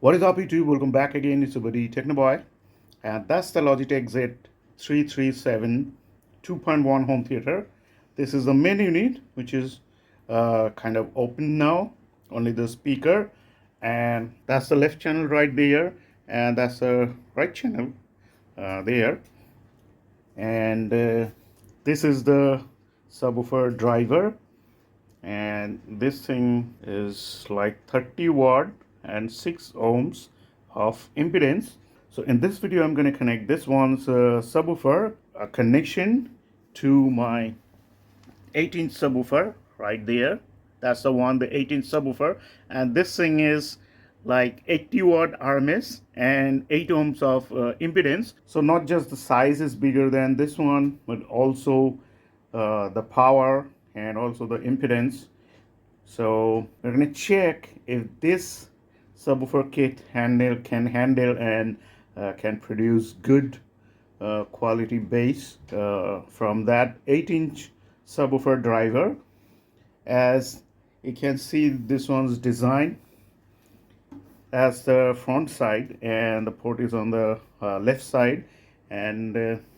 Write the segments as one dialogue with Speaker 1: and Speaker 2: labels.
Speaker 1: What is up, YouTube? Welcome back again. It's your buddy Technoboy, and that's the Logitech Z337 2.1 home theater. This is the main unit, which is kind of open now, only the speaker, and that's the left channel right there, and that's the right channel there, and this is the subwoofer driver, and this thing is like 30 watt and 6 ohms of impedance. So in this video I'm going to connect this one's subwoofer, a connection to my 18 subwoofer right there. That's the one, the 18 subwoofer, and this thing is like 80 watt RMS and 8 ohms of impedance. So not just the size is bigger than this one, but also the power and also the impedance. So we're going to check if this subwoofer kit can handle and can produce good quality bass from that 8-inch subwoofer driver. As you can see, this one's design as the front side, and the port is on the left side, and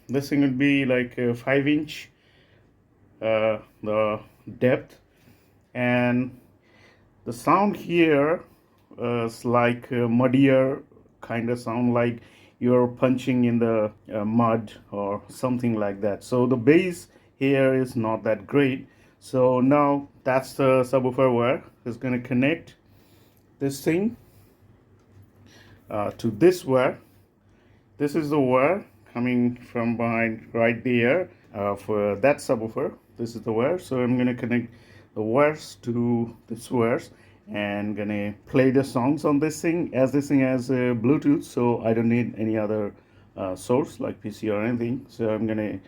Speaker 1: this thing will be like a 5-inch the depth, and the sound here is like muddier kind of sound, like you're punching in the mud or something like that. So the bass here is not that great. So now that's the subwoofer wire. It's going to connect this thing to this wire. This is the wire coming from behind right there for that subwoofer. This is the wire. So I'm going to connect the wires to this wires and gonna play the songs on this thing, as this thing has Bluetooth, so I don't need any other source like PC or anything. So I'm gonna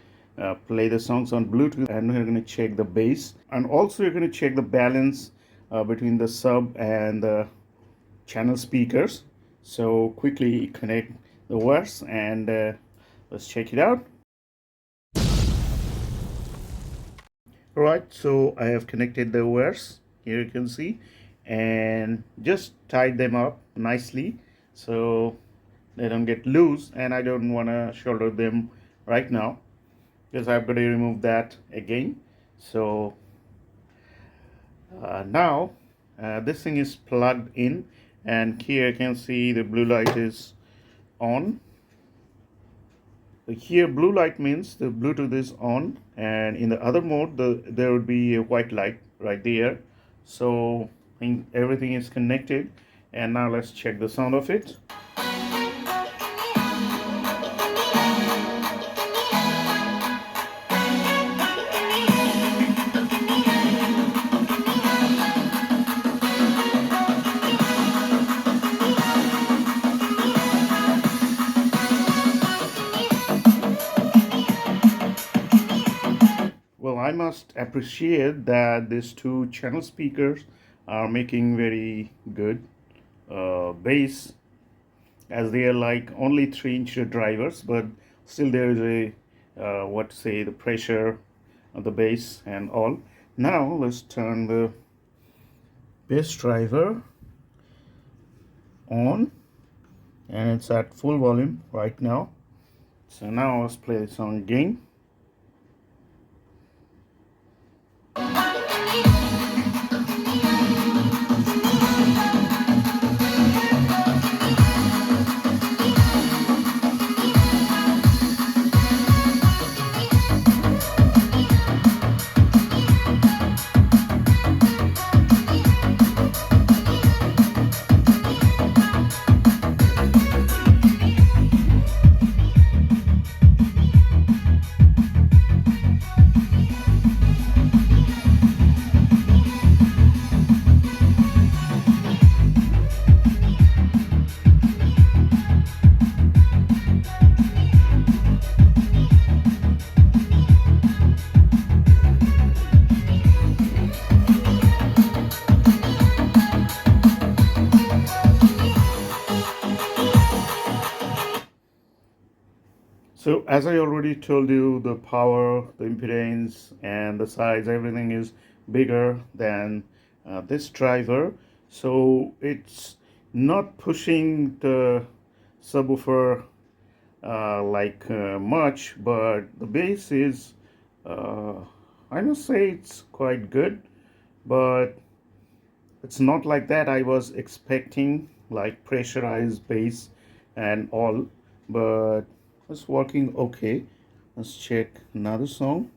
Speaker 1: play the songs on Bluetooth, and we're gonna check the bass, and also you're gonna check the balance between the sub and the channel speakers. So quickly connect the wires and let's check it out. Alright, so I have connected the wires, here you can see, and just tied them up nicely so they don't get loose, and I don't want to solder them right now because I've got to remove that again. So now this thing is plugged in, and here you can see the blue light is on. Here blue light means the Bluetooth is on, and in the other mode there would be a white light right there. So everything is connected, and now let's check the sound of it. Well, I must appreciate that these two channel speakers are making very good bass, as they are like only 3-inch drivers, but still there is a what to say, the pressure of the bass and all. Now let's turn the bass driver on, and it's at full volume right now. So now let's play the song again. So as I already told you, the power, the impedance, and the size, everything is bigger than this driver. So it's not pushing the subwoofer much, but the bass is, uh, I must say, it's quite good, but it's not like that I was expecting, like pressurized bass and all, but it's working okay. Let's check another song.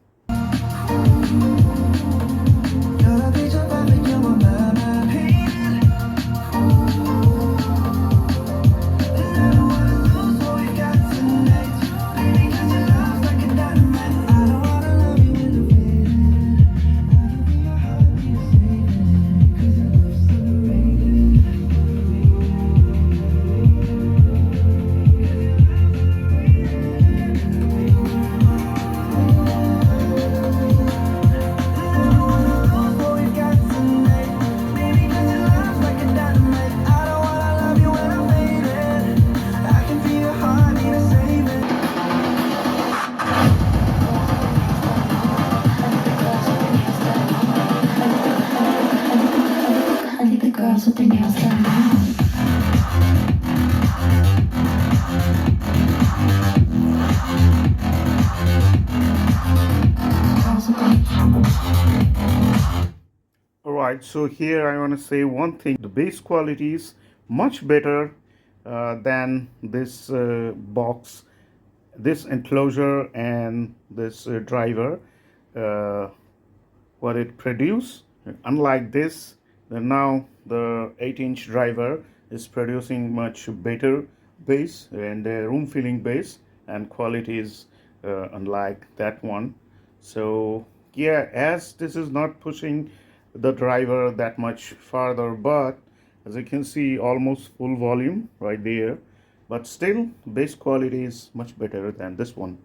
Speaker 2: Girls with their nails done now.
Speaker 1: Alright, so here I want to say one thing. The bass quality is much better than this box, this enclosure, and this driver. Uh, what it produce. Unlike this, now the 8-inch driver is producing much better bass and room filling bass, and quality is unlike that one. So yeah, as this is not pushing the driver that much farther, but as you can see, almost full volume right there, but still bass quality is much better than this one.